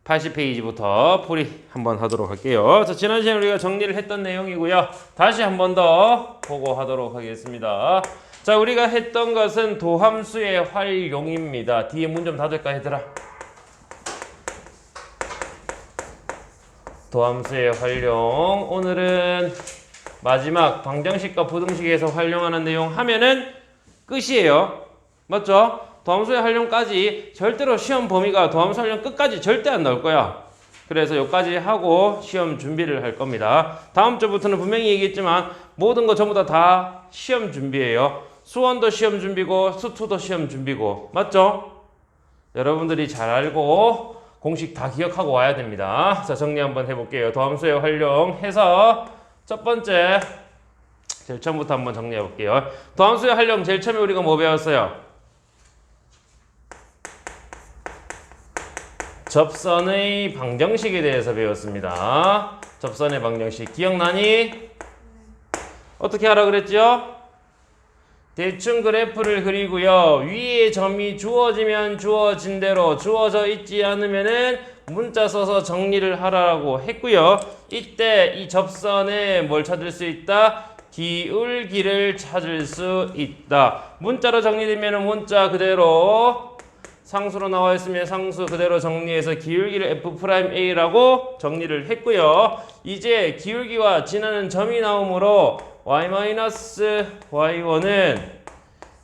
80페이지부터 풀이 한번 하도록 할게요. 자, 지난 시간에 우리가 정리를 했던 내용이고요. 다시 한번 더 보고하도록 하겠습니다. 자, 우리가 했던 것은 도함수의 활용입니다. 뒤에 문 좀 닫을까 얘들아? 도함수의 활용. 오늘은 마지막 방정식과 부등식에서 활용하는 내용 하면은 끝이에요. 맞죠? 도함수의 활용까지 절대로 시험 범위가 도함수 활용 끝까지 절대 안 나올 거야. 그래서 여기까지 하고 시험 준비를 할 겁니다. 다음 주부터는 분명히 얘기했지만 모든 거 전부 다 시험 준비예요. 수원도 시험 준비고 수투도 시험 준비고. 맞죠? 여러분들이 잘 알고 공식 다 기억하고 와야 됩니다. 자, 정리 한번 해볼게요. 도함수의 활용해서 첫 번째 제일 처음부터 한번 정리해 볼게요. 도함수의 활용 제일 처음에 우리가 뭐 배웠어요? 접선의 방정식에 대해서 배웠습니다. 접선의 방정식 기억나니? 어떻게 하라 그랬죠? 대충 그래프를 그리고요. 위에 점이 주어지면 주어진 대로 주어져 있지 않으면은 문자 써서 정리를 하라고 했고요. 이때 이 접선에 뭘 찾을 수 있다? 기울기를 찾을 수 있다. 문자로 정리되면 문자 그대로, 상수로 나와 있으면 상수 그대로 정리해서 기울기를 F'A라고 정리를 했고요. 이제 기울기와 지나는 점이 나오므로 y-y1은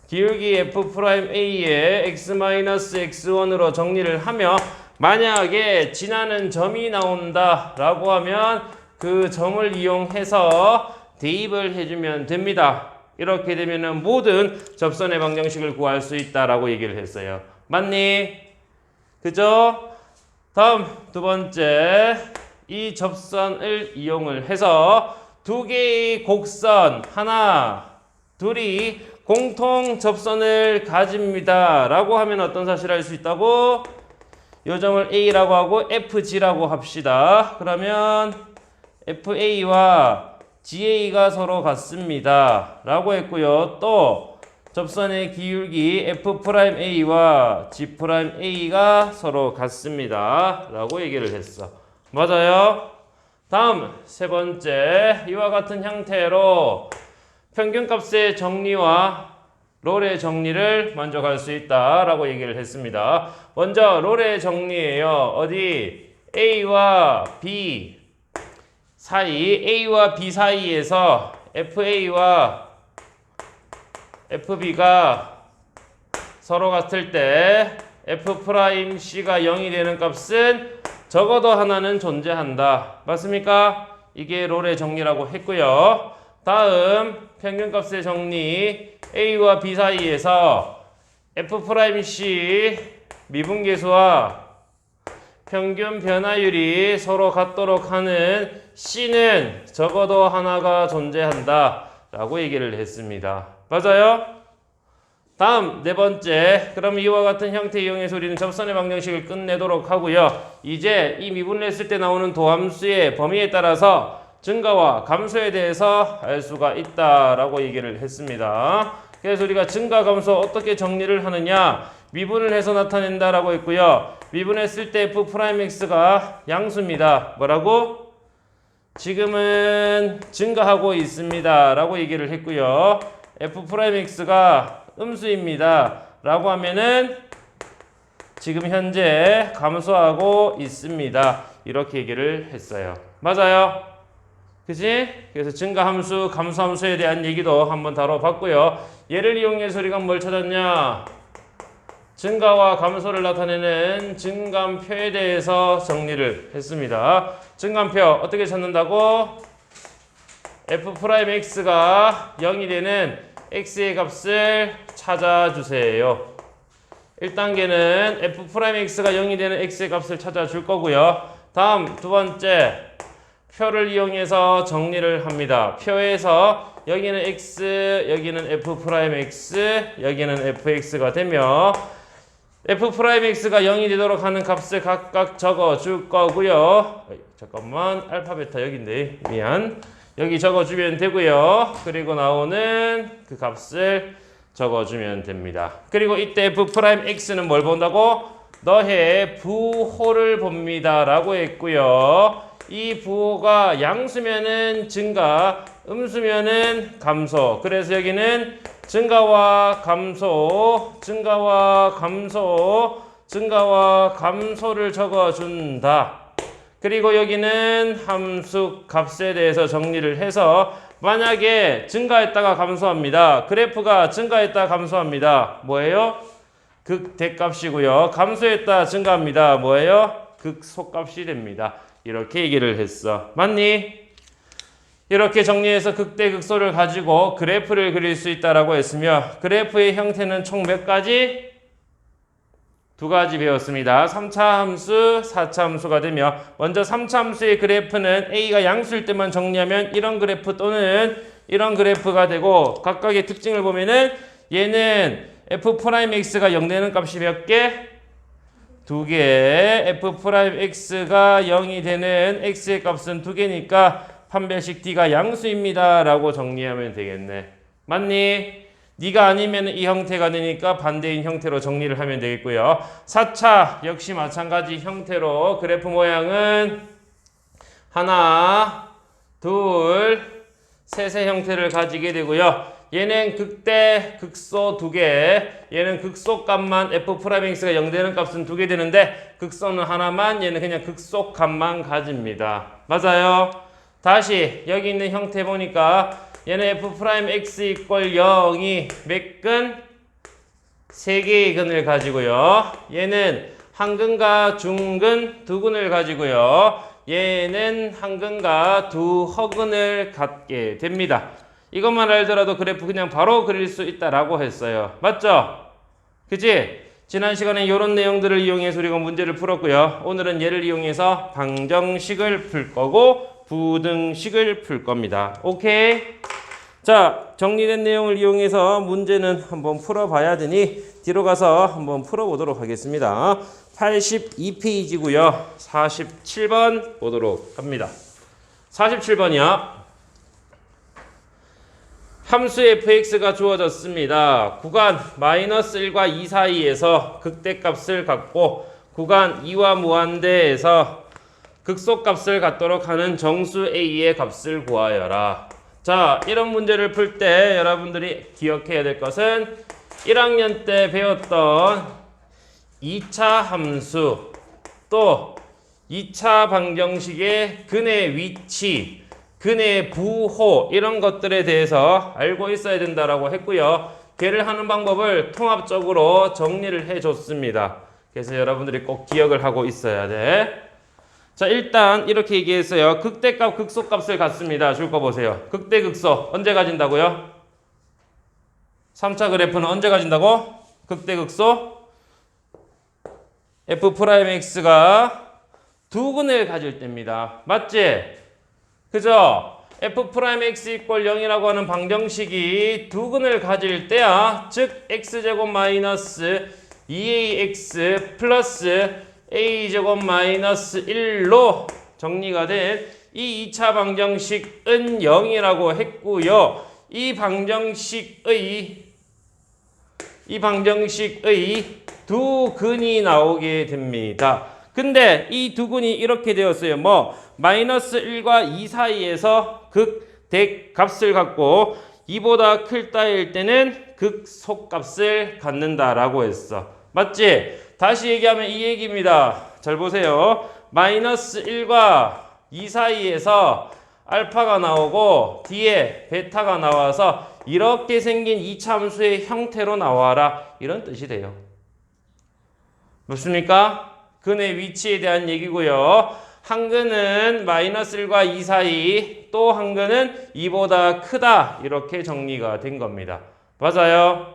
기울기 F'A의 x-x1으로 정리를 하며, 만약에 지나는 점이 나온다 라고 하면 그 점을 이용해서 대입을 해주면 됩니다. 이렇게 되면 모든 접선의 방정식을 구할 수 있다라고 얘기를 했어요. 맞니? 그죠? 다음 두 번째, 이 접선을 이용을 해서 두 개의 곡선 하나, 둘이 공통 접선을 가집니다 라고 하면 어떤 사실을 알 수 있다고? 요 점을 A라고 하고 FG라고 합시다. 그러면 FA와 GA가 서로 같습니다 라고 했고요. 또 접선의 기울기 F'A와 G'A가 서로 같습니다 라고 얘기를 했어. 맞아요? 다음 세 번째, 이와 같은 형태로 평균값의 정리와 롤의 정리를 먼저 갈 수 있다라고 얘기를 했습니다. 먼저 롤의 정리예요. 어디? A와 B 사이, A와 B 사이에서 FA와 FB가 서로 같을 때 F'C가 0이 되는 값은 적어도 하나는 존재한다. 맞습니까? 이게 롤의 정리라고 했고요. 다음 평균값의 정리, A와 B 사이에서 F'C 미분계수와 평균 변화율이 서로 같도록 하는 C는 적어도 하나가 존재한다 라고 얘기를 했습니다. 맞아요? 다음 네 번째, 그럼 이와 같은 형태 이용해서 우리는 접선의 방정식을 끝내도록 하고요. 이제 이 미분을 했을 때 나오는 도함수의 범위에 따라서 증가와 감소에 대해서 알 수가 있다라고 얘기를 했습니다. 그래서 우리가 증가, 감소 어떻게 정리를 하느냐, 미분을 해서 나타낸다라고 했고요. 미분했을 때 F'X가 양수입니다. 뭐라고? 지금은 증가하고 있습니다 라고 얘기를 했고요. F'X가 음수입니다 라고 하면은 지금 현재 감소하고 있습니다 이렇게 얘기를 했어요. 맞아요? 그치? 그래서 증가함수, 감소함수에 대한 얘기도 한번 다뤄봤고요. 얘를 이용해서 우리가 뭘 찾았냐? 증가와 감소를 나타내는 증감표에 대해서 정리를 했습니다. 증감표 어떻게 찾는다고? F'X가 0이 되는 X의 값을 찾아주세요. 1단계는 F'X가 0이 되는 X의 값을 찾아줄 거고요. 다음 두 번째, 표를 이용해서 정리를 합니다. 표에서 여기는 X, 여기는 F'X, 여기는 Fx가 되며 F'X가 0이 되도록 하는 값을 각각 적어줄 거고요. 잠깐만, 알파, 베타 여기인데 미안. 여기 적어주면 되고요. 그리고 나오는 그 값을 적어주면 됩니다. 그리고 이때 F'X는 뭘 본다고? 너의 부호를 봅니다 라고 했고요. 이 부호가 양수면은 증가, 음수면은 감소. 그래서 여기는 증가와 감소, 증가와 감소, 증가와 감소를 적어준다. 그리고 여기는 함수 값에 대해서 정리를 해서 만약에 증가했다가 감소합니다. 그래프가 증가했다가 감소합니다. 뭐예요? 극대값이고요. 감소했다 증가합니다. 뭐예요? 극소값이 됩니다. 이렇게 얘기를 했어. 맞니? 이렇게 정리해서 극대 극소를 가지고 그래프를 그릴 수 있다라고 했으며 그래프의 형태는 총 몇 가지? 두 가지 배웠습니다. 3차 함수, 4차 함수가 되며 먼저 3차 함수의 그래프는 A가 양수일 때만 정리하면 이런 그래프 또는 이런 그래프가 되고 각각의 특징을 보면은 얘는 F'X가 0 되는 값이 몇 개? 2개. F'X가 0이 되는 X의 값은 2개니까 판별식 D가 양수입니다 라고 정리하면 되겠네. 맞니? 네가 아니면 이 형태가 되니까 반대인 형태로 정리를 하면 되겠고요. 4차 역시 마찬가지 형태로 그래프 모양은 하나, 둘, 셋의 형태를 가지게 되고요. 얘는 극대, 극소 2개, 얘는 극소값만 F'X가 0 되는 값은 2개 되는데 극소는 하나만, 얘는 그냥 극소값만 가집니다. 맞아요? 다시 여기 있는 형태 보니까 얘는 F'X 이퀄 0이 몇 근? 3개의 근을 가지고요. 얘는 한 근과 중근 2근을 가지고요. 얘는 한 근과 두 허근을 갖게 됩니다. 이것만 알더라도 그래프 그냥 바로 그릴 수 있다라고 했어요. 맞죠? 그치? 지난 시간에 이런 내용들을 이용해서 우리가 문제를 풀었고요. 오늘은 얘를 이용해서 방정식을 풀 거고 부등식을 풀 겁니다. 오케이? 자, 정리된 내용을 이용해서 문제는 한번 풀어봐야 되니 뒤로 가서 한번 풀어보도록 하겠습니다. 82페이지고요. 47번 보도록 합니다. 47번이요. 함수 fx가 주어졌습니다. 구간 -1과 2 사이에서 극대값을 갖고 구간 2와 무한대에서 극소값을 갖도록 하는 정수 a의 값을 구하여라. 자, 이런 문제를 풀 때 여러분들이 기억해야 될 것은 1학년 때 배웠던 2차 함수 또 2차 방정식의 근의 위치, 근의 부호 이런 것들에 대해서 알고 있어야 된다라고 했고요. 걔를 하는 방법을 통합적으로 정리를 해줬습니다. 그래서 여러분들이 꼭 기억을 하고 있어야 돼. 자, 일단 이렇게 얘기했어요. 극대값, 극소값을 갖습니다. 줄 거 보세요. 극대, 극소 언제 가진다고요? 3차 그래프는 언제 가진다고? 극대, 극소 F'X가 두 근을 가질 때입니다. 맞지? 그죠? F'X 이퀄 0이라고 하는 방정식이 두 근을 가질 때야. 즉 x제곱 마이너스 2ax 플러스 a제곱 마이너스 1로 정리가 된 이 2차 방정식은 0이라고 했고요. 이 방정식의 두 근이 나오게 됩니다. 근데 이 두 근이 이렇게 되었어요. 뭐 -1과 2 사이에서 극대값을 갖고 2보다 클 따일 때는 극소값을 갖는다라고 했어. 맞지? 다시 얘기하면 이 얘기입니다. 잘 보세요. -1과 2 사이에서 알파가 나오고 뒤에 베타가 나와서 이렇게 생긴 2차 함수의 형태로 나와라. 이런 뜻이 돼요. 맞습니까? 근의 위치에 대한 얘기고요. 한 근은 -1과 2 사이, 또 한 근은 2보다 크다. 이렇게 정리가 된 겁니다. 맞아요?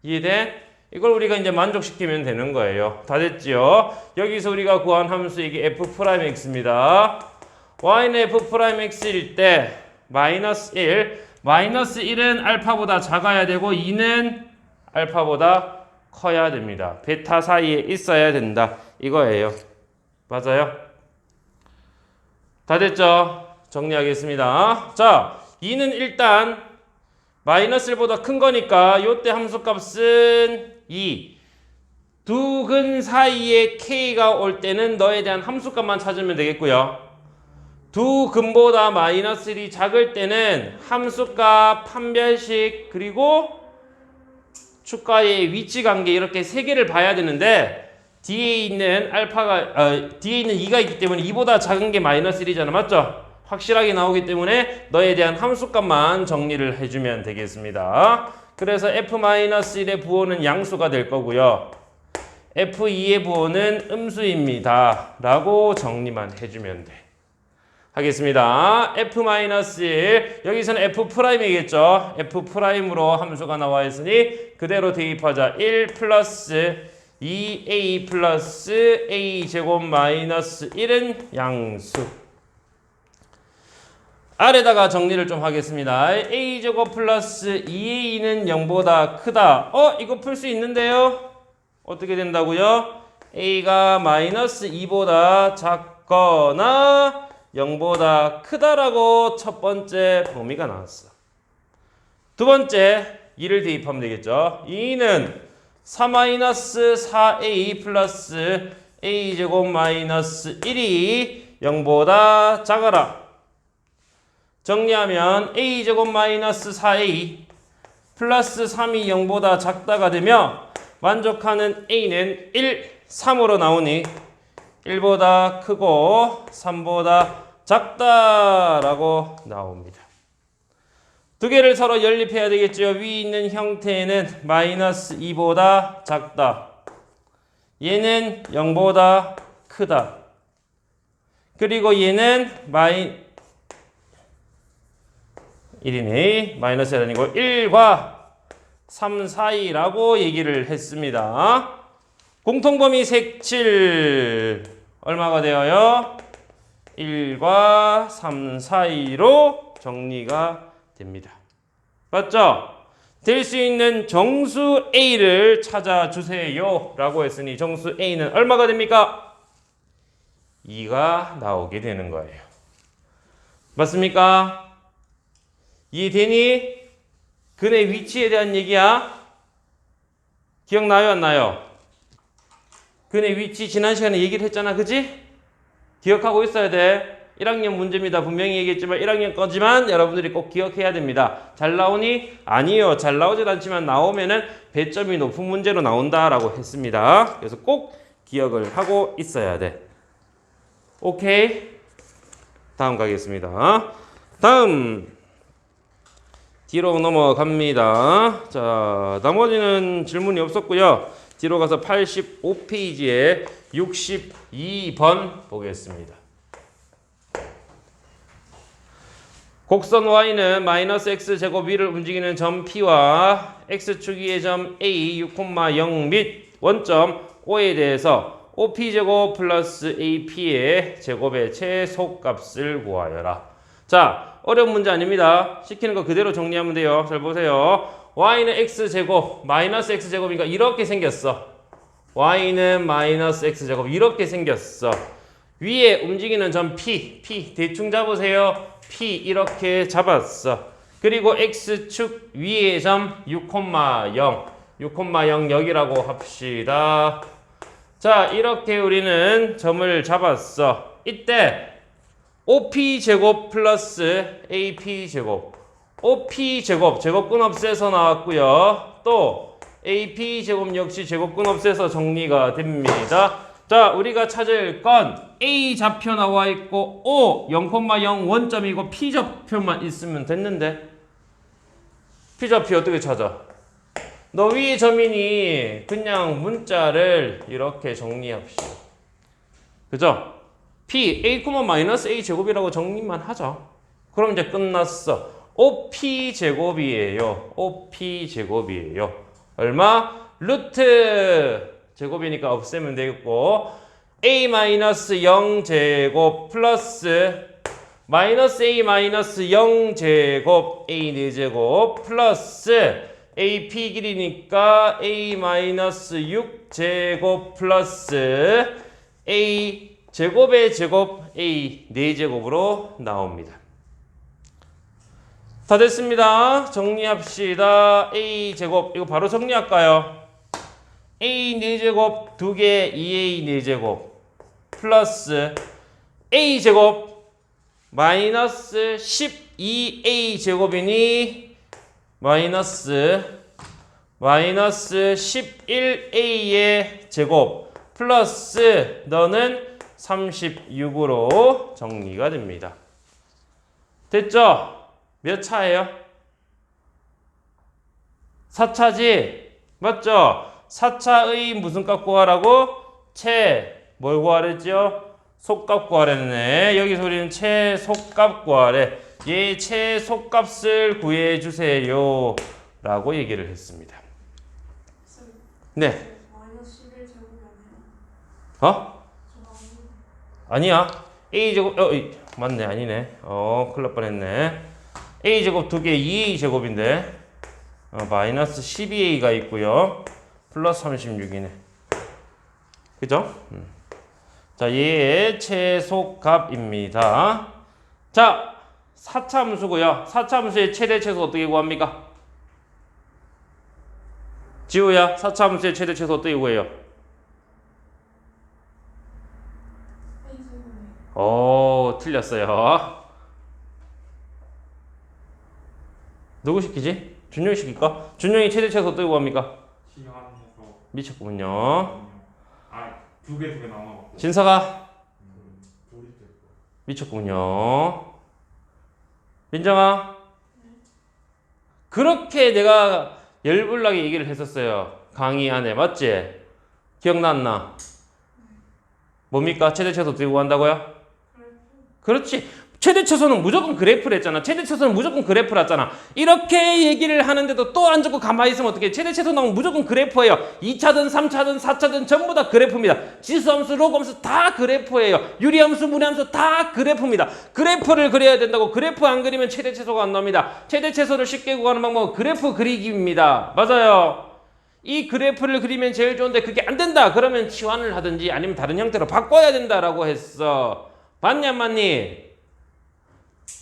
이해돼? 이걸 우리가 이제 만족시키면 되는 거예요. 다 됐지요? 여기서 우리가 구한 함수 이게 F'X입니다. y는 F'X일 때 -1, -1은 알파보다 작아야 되고 2는 알파보다 커야 됩니다. 베타 사이에 있어야 된다. 이거예요. 맞아요? 다 됐죠? 정리하겠습니다. 자, 2는 일단 -1보다 큰 거니까 요때 함수값은 2. 두 근 사이에 K가 올 때는 너에 대한 함수값만 찾으면 되겠고요. 두 근보다 마이너스 1이 작을 때는 함수값, 판별식, 그리고 축가의 위치 관계 이렇게 세 개를 봐야 되는데 뒤에 있는 뒤에 있는 2가 있기 때문에 2보다 작은 게 마이너스 1이잖아. 맞죠? 확실하게 나오기 때문에 너에 대한 함수값만 정리를 해주면 되겠습니다. 그래서 f-1의 부호는 양수가 될 거고요. f2의 부호는 음수입니다. 라고 정리만 해주면 돼. 하겠습니다. f-1 여기서는 f'이겠죠. f'으로 함수가 나와 있으니 그대로 대입하자. 1 플러스 2a 플러스 a 제곱 마이너스 1은 양수. 아래다가 정리를 좀 하겠습니다. a 제곱 플러스 2a는 0보다 크다. 이거 풀 수 있는데요. 어떻게 된다고요? a가 마이너스 2보다 작거나 0보다 크다라고 첫 번째 범위가 나왔어. 두 번째 2를 대입하면 되겠죠. 2는 4-4a 플러스 a 제곱 마이너스 1이 0보다 작아라. 정리하면 a 제곱 마이너스 4a 플러스 3이 0보다 작다가 되며 만족하는 a는 1, 3으로 나오니 1보다 크고 3보다 작다라고 나옵니다. 두 개를 서로 연립해야 되겠죠. 위에 있는 형태는 마이너스 2보다 작다. 얘는 0보다 크다. 그리고 얘는 1이네. 마이너스 1 아니고 1과 3 사이라고 얘기를 했습니다. 공통범위 색칠 얼마가 되어요? 1과 3 사이로 정리가 됩니다. 맞죠? 될 수 있는 정수 A를 찾아주세요 라고 했으니 정수 A는 얼마가 됩니까? 2가 나오게 되는 거예요. 맞습니까? 이해되니? 근의 위치에 대한 얘기야. 기억나요? 안 나요? 근의 위치 지난 시간에 얘기를 했잖아. 그지? 기억하고 있어야 돼. 1학년 문제입니다. 분명히 얘기했지만 1학년 거지만 여러분들이 꼭 기억해야 됩니다. 잘 나오니? 아니요. 잘 나오진 않지만 나오면은 배점이 높은 문제로 나온다라고 했습니다. 그래서 꼭 기억을 하고 있어야 돼. 오케이? 다음 가겠습니다. 다음 뒤로 넘어갑니다. 자, 나머지는 질문이 없었고요. 뒤로 가서 85페이지에 62번 보겠습니다. 곡선 y는 마이너스 x제곱 위를 움직이는 점 P와 x축 위의 점 A 6,0 및 원점 O에 대해서 OP제곱 플러스 AP의 제곱의 최소값을 구하여라. 자, 어려운 문제 아닙니다. 시키는 거 그대로 정리하면 돼요. 잘 보세요. y는 x제곱 마이너스 x제곱이니까 이렇게 생겼어. y는 마이너스 x제곱 이렇게 생겼어. 위에 움직이는 점 P 대충 잡으세요. P 이렇게 잡았어. 그리고 x축 위의 점 6,0 여기라고 합시다. 자, 이렇게 우리는 점을 잡았어. 이때 OP제곱 플러스 AP제곱 OP제곱 제곱근 없애서 나왔고요. 또 AP제곱 역시 제곱근 없애서 정리가 됩니다. 자, 우리가 찾을 건 A 좌표 나와 있고 O 0,0 원점이고 P 좌표만 있으면 됐는데 P 좌표 어떻게 찾아? 너 위에 점이니 그냥 문자를 이렇게 정리합시다. 그죠? P, A, 마이너스 A 제곱이라고 정리만 하죠. 그럼 이제 끝났어. OP 제곱이에요. OP 제곱이에요. 얼마? 루트 제곱이니까 없애면 되겠고 A 마이너스 0 제곱 플러스 마이너스 A 마이너스 0 제곱 A 4제곱 플러스 AP 길이니까 A 마이너스 6 제곱 플러스 A 제곱의 제곱 A 4제곱으로 나옵니다. 다 됐습니다. 정리합시다. A 제곱 이거 바로 정리할까요? a 4제곱 2개 2a 4제곱 플러스 a 제곱 마이너스 12a 제곱이니 마이너스 11a의 제곱 플러스 너는 36으로 정리가 됩니다. 됐죠? 몇 차예요? 4차지? 맞죠? 4차의 무슨 값 구하라고? 뭘 구하랬죠? 속값 구하랬네. 여기서 우리는 최속값 구하래. 얘 최속값을 구해주세요 라고 얘기를 했습니다. 네. 마이너스 11제곱이 아니라 어? 아니야. a제곱 맞네. 아니네. 큰일 날 뻔했네. a제곱 2개 2a 제곱인데 마이너스 12a가 있고요. 플러스 36이네. 그죠? 자, 얘의 최소값입니다. 자, 4차 함수고요. 4차 함수의 최대 최소 어떻게 구합니까? 지우야, 4차 함수의 최대 최소 어떻게 구해요? A제곱이 틀렸어요. 누구 시키지? 준용이 시킬까? 준용이 최대 최소 어떻게 구합니까? 시간에서 미쳤군요. 두 개 나눠. 진서가 둘이 될 거. 미쳤군요. 민정아, 그렇게 내가 열불나게 얘기를 했었어요. 강의 안에. 맞지? 기억났나? 뭡니까? 최대 최소 어떻게 구한다고요? 그렇지. 최대 최소는 무조건 그래프를 했잖아. 최대 최소는 무조건 그래프를 했잖아. 이렇게 얘기를 하는데도 또 안 적고 가만히 있으면 어떻게? 최대 최소 나오면 무조건 그래프예요. 2차든 3차든 4차든 전부 다 그래프입니다. 지수함수, 로그함수 다 그래프예요. 유리함수, 무리함수 다 그래프입니다. 그래프를 그려야 된다고. 그래프 안 그리면 최대 최소가 안 나옵니다. 최대 최소를 쉽게 구하는 방법은 그래프 그리기입니다. 맞아요. 이 그래프를 그리면 제일 좋은데 그게 안 된다. 그러면 치환을 하든지 아니면 다른 형태로 바꿔야 된다라고 했어. 맞냐, 안 맞니?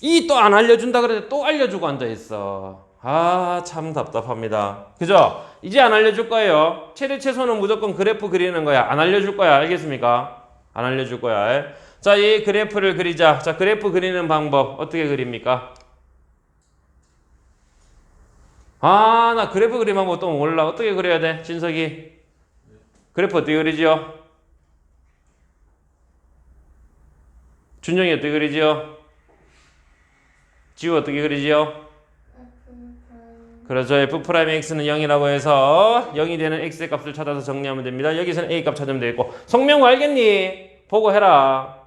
이 또 안 알려준다 그래도 또 알려주고 앉아있어. 참 답답합니다. 그죠? 이제 안 알려줄 거예요. 최대 최소는 무조건 그래프 그리는 거야. 안 알려줄 거야. 알겠습니까? 안 알려줄 거야. 자, 이 그래프를 그리자. 자, 그래프 그리는 방법 어떻게 그립니까? 나 그래프 그리는 방법 또 몰라. 어떻게 그려야 돼? 진석이. 그래프 어떻게 그리지요? 준영이 어떻게 그리지요? 지우 어떻게 그리지요? 그렇죠. f'x는 0이라고 해서 0이 되는 x의 값을 찾아서 정리하면 됩니다. 여기서는 a 값 찾으면 되겠고. 성명구 알겠니? 보고 해라.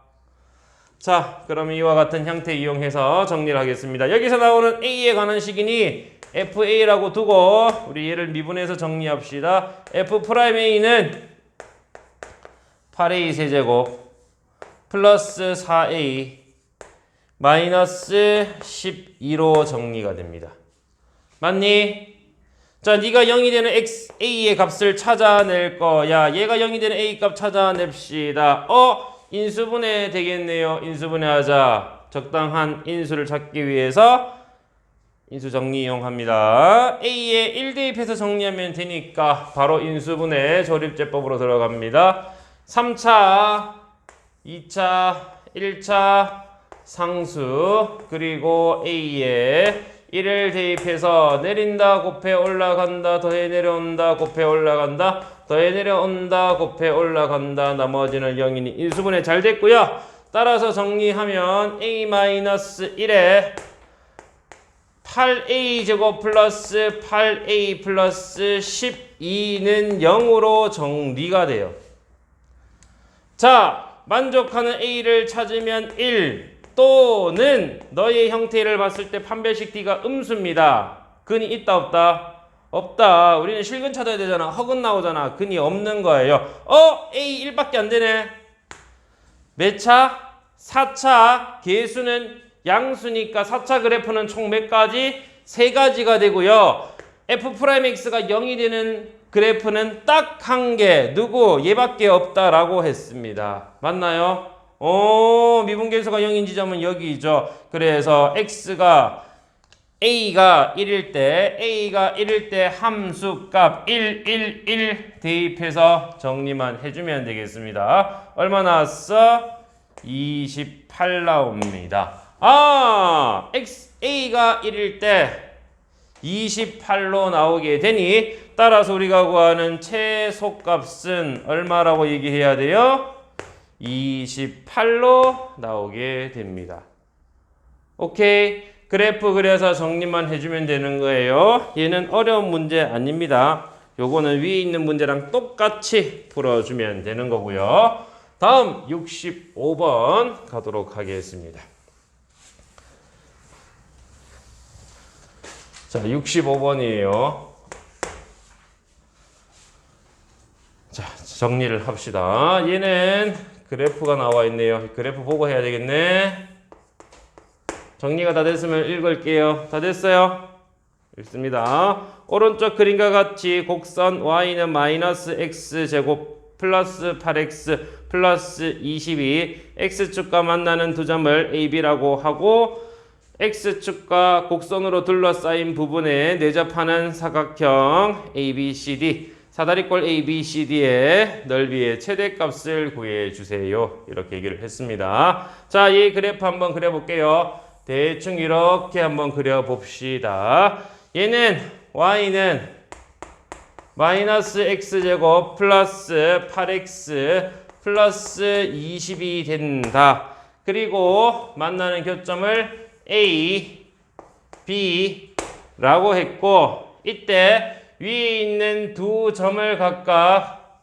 자, 그럼 이와 같은 형태 이용해서 정리를 하겠습니다. 여기서 나오는 a에 관한 식이니 fa라고 두고 우리 얘를 미분해서 정리합시다. f'a는 8a 세제곱 플러스 4a 마이너스 12로 정리가 됩니다. 맞니? 자, 네가 0이 되는 a의 값을 찾아낼 거야. 얘가 0이 되는 a 값 찾아냅시다. 인수분해 되겠네요. 인수분해 하자. 적당한 인수를 찾기 위해서 인수 정리 이용합니다. a에 1 대입해서 정리하면 되니까 바로 인수분해 조립제법으로 들어갑니다. 3차, 2차, 1차 상수 그리고 a에 1을 대입해서 내린다 곱해 올라간다 더해 내려온다 곱해 올라간다 더해 내려온다 곱해 올라간다 나머지는 0이니 인수분해 잘 됐고요. 따라서 정리하면 a-1에 8a 제곱 플러스 8a 플러스 12는 0으로 정리가 돼요. 자, 만족하는 a를 찾으면 1 또는 너의 형태를 봤을 때 판별식 d가 음수입니다. 근이 있다 없다? 없다. 우리는 실근 찾아야 되잖아. 허근 나오잖아. 근이 없는 거예요. a 1밖에 안 되네. 몇 차? 4차. 개수는 양수니까 4차 그래프는 총 몇 가지? 3가지가 되고요. f'x가 0이 되는 그래프는 딱 한 개. 누구? 얘밖에 없다라고 했습니다. 맞나요? 미분계수가 0인 지점은 여기죠. 그래서 x가 A가 1일 때 함수값 1, 1, 1 대입해서 정리만 해주면 되겠습니다. 얼마 나왔어? 28 나옵니다. A가 1일 때 28로 나오게 되니 따라서 우리가 구하는 최소값은 얼마라고 얘기해야 돼요? 28로 나오게 됩니다. 오케이. 그래프 그려서 정리만 해주면 되는 거예요. 얘는 어려운 문제 아닙니다. 요거는 위에 있는 문제랑 똑같이 풀어주면 되는 거고요. 다음 65번 가도록 하겠습니다. 자, 65번이에요. 자, 정리를 합시다. 얘는 그래프가 나와 있네요. 그래프 보고 해야 되겠네. 정리가 다 됐으면 읽을게요. 다 됐어요? 읽습니다. 오른쪽 그림과 같이 곡선 y는 마이너스 x제곱 플러스 8x 플러스 22 x축과 만나는 두 점을 AB라고 하고 x축과 곡선으로 둘러싸인 부분에 내접하는 사각형 ABCD 사다리꼴 ABCD의 넓이의 최대값을 구해주세요. 이렇게 얘기를 했습니다. 자, 이 그래프 한번 그려볼게요. 대충 이렇게 한번 그려봅시다. 얘는 y는 마이너스 x제곱 플러스 8x 플러스 20이 된다. 그리고 만나는 교점을 A, B라고 했고 이때 위에 있는 두 점을 각각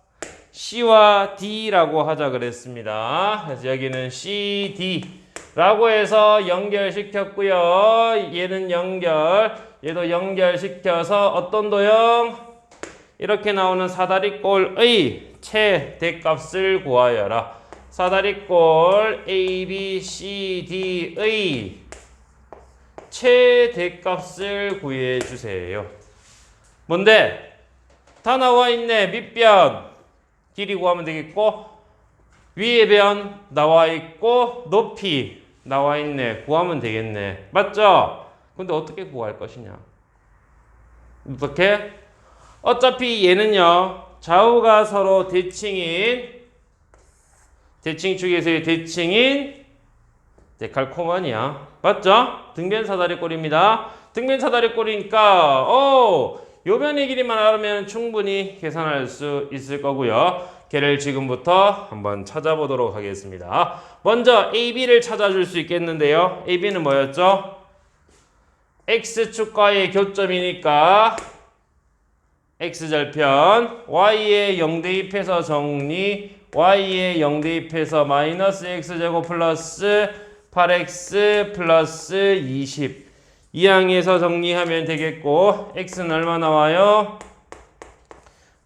C와 D라고 하자 그랬습니다. 그래서 여기는 CD 라고 해서 연결시켰고요. 얘는 얘도 연결시켜서 어떤 도형? 이렇게 나오는 사다리꼴의 최대값을 구하여라. 사다리꼴 ABCD의 최대값을 구해주세요. 뭔데? 다 나와 있네. 밑변 길이 구하면 되겠고 위에 변 나와 있고 높이 나와 있네. 구하면 되겠네. 맞죠? 근데 어떻게 구할 것이냐? 어떻게? 어차피 얘는요. 좌우가 서로 대칭인 대칭축에서의 대칭인 데칼코마니야. 맞죠? 등변 사다리꼴입니다. 등변 사다리꼴이니까 요 변의 길이만 알면 충분히 계산할 수 있을 거고요. 걔를 지금부터 한번 찾아보도록 하겠습니다. 먼저 AB를 찾아줄 수 있겠는데요. AB는 뭐였죠? X축과의 교점이니까 X절편 Y에 0대입해서 정리 Y에 0대입해서 마이너스 X제곱 플러스 8X 플러스 20 이항에서 정리하면 되겠고 X는 얼마 나와요?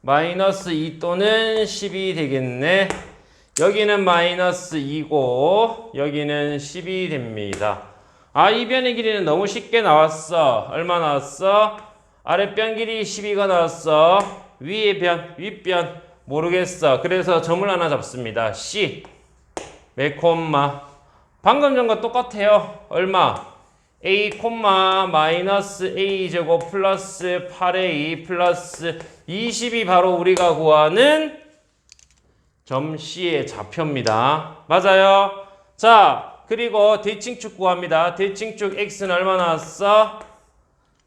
마이너스 2 또는 10이 되겠네. 여기는 마이너스 2고 여기는 10이 됩니다. 이 변의 길이는 너무 쉽게 나왔어. 얼마 나왔어? 아랫변 길이 12가 나왔어. 위에 변, 윗변 모르겠어. 그래서 점을 하나 잡습니다. C 몇 콤마 방금 전과 똑같아요. 얼마? A 콤마 마이너스 A 제곱 플러스 8A 플러스 20이 바로 우리가 구하는 점 C의 좌표입니다. 맞아요? 자, 그리고 대칭축 구합니다. 대칭축 X는 얼마 나왔어?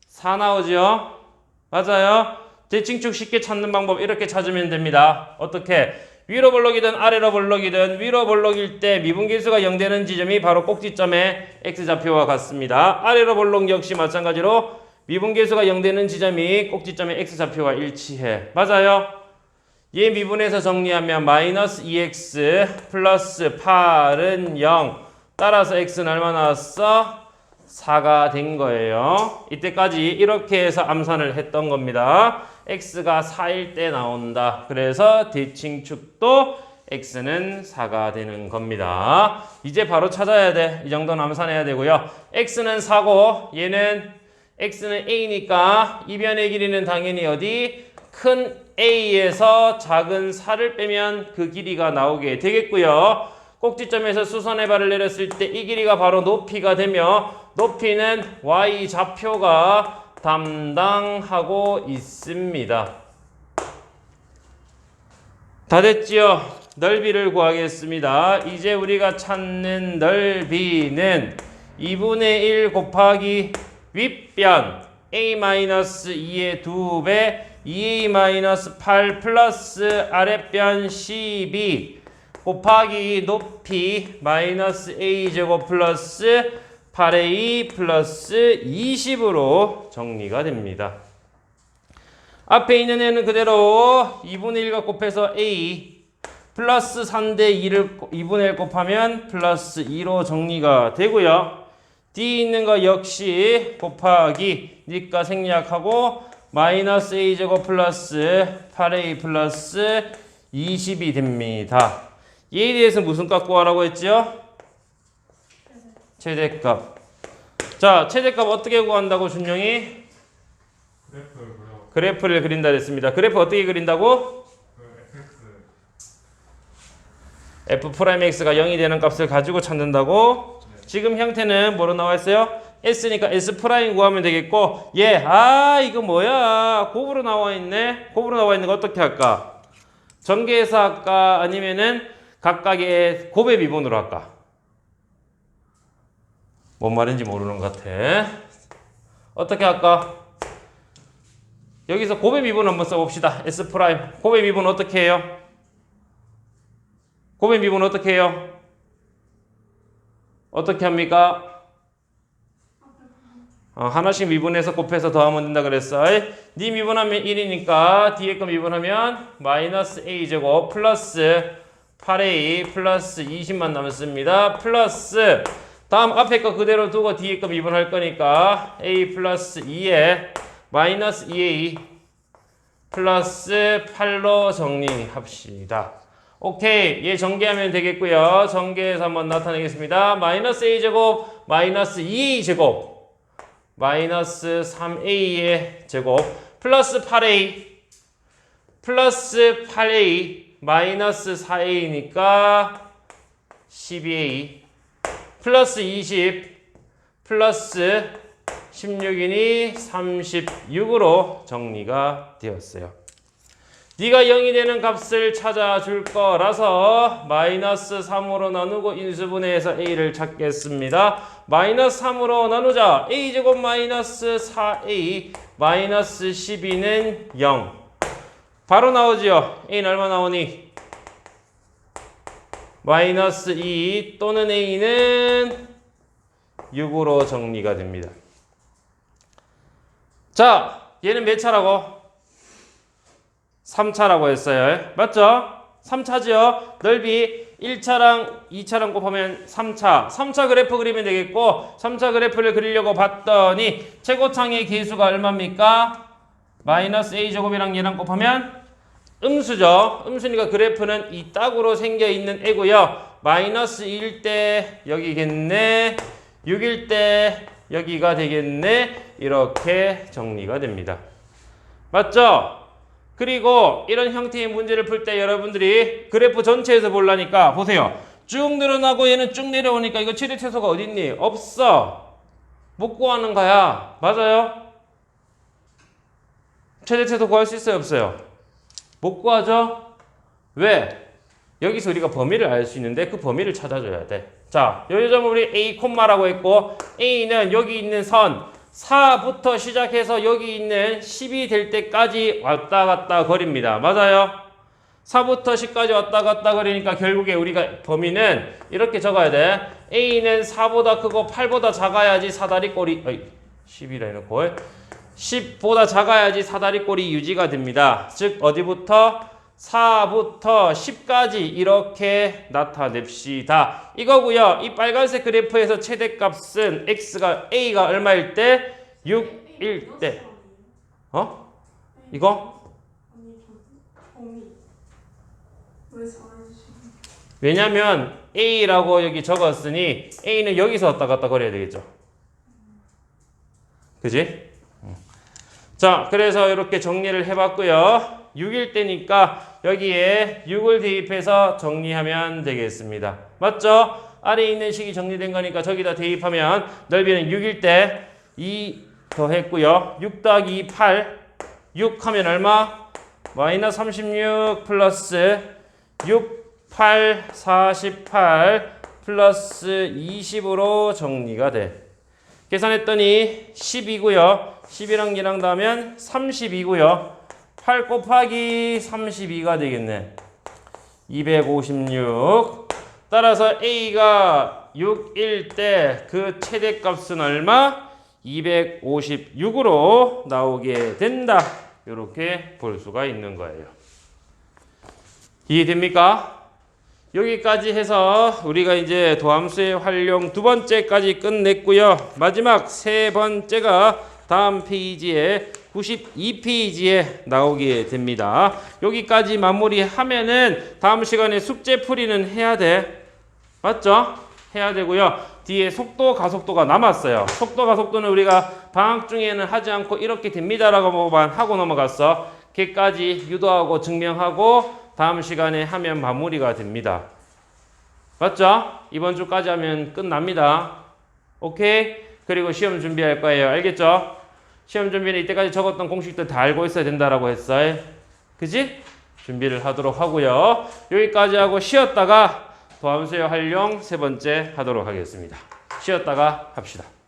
4 나오죠? 맞아요? 대칭축 쉽게 찾는 방법 이렇게 찾으면 됩니다. 어떻게? 위로 볼록이든 아래로 볼록이든 위로 볼록일 때 미분계수가 0되는 지점이 바로 꼭지점의 X좌표와 같습니다. 아래로 볼록 역시 마찬가지로 미분계수가 0되는 지점이 꼭지점의 X좌표와 일치해. 맞아요? 얘 미분해서 정리하면 마이너스 2X 플러스 8은 0 따라서 X는 얼마 나왔어? 4가 된 거예요. 이때까지 이렇게 해서 암산을 했던 겁니다. X가 4일 때 나온다. 그래서 대칭축도 X는 4가 되는 겁니다. 이제 바로 찾아야 돼. 이 정도는 암산해야 되고요. X는 4고 얘는 X는 A니까 이 변의 길이는 당연히 어디? 큰 A에서 작은 4를 빼면 그 길이가 나오게 되겠고요. 꼭지점에서 수선의 발을 내렸을 때 이 길이가 바로 높이가 되며 높이는 y 좌표가 담당하고 있습니다. 다 됐지요? 넓이를 구하겠습니다. 이제 우리가 찾는 넓이는 2분의 1 곱하기 윗변 a-2의 2배 2a-8 플러스 아랫변 12 곱하기 높이 마이너스 a제곱 플러스 8a 플러스 20으로 정리가 됩니다. 앞에 있는 애는 그대로 2분의 1과 곱해서 a 플러스 3대 2분의 1 곱하면 플러스 2로 정리가 되고요. 뒤에 있는 거 역시 곱하기 니까 생략하고 마이너스 a제곱 플러스 8a 플러스 20이 됩니다. 얘에 대해서 무슨 값 구하라고 했죠? 최대값. 자, 최대값 어떻게 구한다고 준영이? 그래프를 그린다 됐습니다. 그래프 어떻게 그린다고? f'x가 0이 되는 값을 가지고 찾는다고? 지금 형태는 뭐로 나와 있어요? s니까 s' 구하면 되겠고 이거 뭐야? 곱으로 나와 있네. 곱으로 나와 있는 거 어떻게 할까? 전개해서 할까? 아니면은 각각의 곱의 미분으로 할까? 뭔 말인지 모르는 것 같아. 어떻게 할까? 여기서 곱의 미분 한번 써봅시다. s'. 곱의 미분 어떻게 해요? 곱의 미분 어떻게 해요? 어떻게 합니까? 하나씩 미분해서 곱해서 더하면 된다 그랬어. 니 미분하면 1이니까 뒤에 거 미분하면 마이너스 a제곱 플러스 8a 플러스 20만 남습니다. 플러스 다음 앞에 거 그대로 두고 뒤에 거 미분할 거니까 a 플러스 2에 마이너스 2a 플러스 8로 정리합시다. 오케이. 얘 전개하면 되겠고요. 전개해서 한번 나타내겠습니다. 마이너스 a제곱 마이너스 2a제곱 마이너스 3a의 제곱 플러스 8a 플러스 8a 마이너스 4a니까 12a 플러스 20 플러스 16이니 36으로 정리가 되었어요. 네가 0이 되는 값을 찾아줄 거라서 마이너스 3으로 나누고 인수분해해서 a를 찾겠습니다. 마이너스 3으로 나누자. a제곱 마이너스 4a 마이너스 12는 0. 바로 나오지요. a는 얼마 나오니? 마이너스 2 또는 a는 6으로 정리가 됩니다. 자, 얘는 몇 차라고? 3차라고 했어요. 맞죠? 3차죠? 넓이 1차랑 2차랑 곱하면 3차. 3차 그래프 그리면 되겠고 3차 그래프를 그리려고 봤더니 최고창의 개수가 얼마입니까? 마이너스 a제곱이랑 얘랑 곱하면 음수죠. 음수니까 그래프는 이 딱으로 생겨있는 애고요. 마이너스 1일 때 여기겠네. 6일 때 여기가 되겠네. 이렇게 정리가 됩니다. 맞죠? 그리고 이런 형태의 문제를 풀 때 여러분들이 그래프 전체에서 보려니까 보세요. 쭉 늘어나고 얘는 쭉 내려오니까 이거 최대 최소가 어디 있니? 없어. 못 구하는 거야. 맞아요? 최대 최소 구할 수 있어요? 없어요? 못 구하죠? 왜? 여기서 우리가 범위를 알 수 있는데 그 범위를 찾아줘야 돼. 자, 요 점을 우리 A, 라고 했고 A는 여기 있는 선 4부터 시작해서 여기 있는 10이 될 때까지 왔다 갔다 거립니다. 맞아요? 4부터 10까지 왔다 갔다 거리니까 결국에 우리가 범위는 이렇게 적어야 돼. A는 4보다 크고 8보다 작아야지 사다리꼴이 10이라 해놓고 10보다 작아야지 사다리꼴이 유지가 됩니다. 즉 어디부터? 4부터 10까지 이렇게 나타냅시다. 이거고요. 이 빨간색 그래프에서 최대값은 A가 얼마일 때? 6일 때. 이거? 왜냐면 A라고 여기 적었으니 A는 여기서 왔다 갔다 거려야 되겠죠. 그지? 자, 그래서 이렇게 정리를 해봤고요. 6일 때니까 여기에 6을 대입해서 정리하면 되겠습니다. 맞죠? 아래에 있는 식이 정리된 거니까 저기다 대입하면 넓이는 6일 때 2 더했고요. 6 더하기 2, 8. 6 하면 얼마? 마이너스 36 플러스 6, 8, 48 플러스 20으로 정리가 돼. 계산했더니 10이고요. 10이랑 얘랑 더하면 32고요. 8 곱하기 32가 되겠네. 256. 따라서 A가 6일 때 그 최대값은 얼마? 256으로 나오게 된다. 이렇게 볼 수가 있는 거예요. 이해됩니까? 여기까지 해서 우리가 이제 도함수의 활용 두 번째까지 끝냈고요. 마지막 세 번째가 다음 페이지에 92페이지에 나오게 됩니다. 여기까지 마무리하면은 다음 시간에 숙제 풀이는 해야 돼. 맞죠? 해야 되고요. 뒤에 속도, 가속도가 남았어요. 속도, 가속도는 우리가 방학 중에는 하지 않고 이렇게 됩니다라고만 하고 넘어갔어. 걔까지 유도하고 증명하고 다음 시간에 하면 마무리가 됩니다. 맞죠? 이번 주까지 하면 끝납니다. 오케이? 그리고 시험 준비할 거예요. 알겠죠? 시험 준비는 이때까지 적었던 공식들 다 알고 있어야 된다라고 했어요. 그지? 준비를 하도록 하고요. 여기까지 하고 쉬었다가 도함수의 활용 세 번째 하도록 하겠습니다. 쉬었다가 합시다.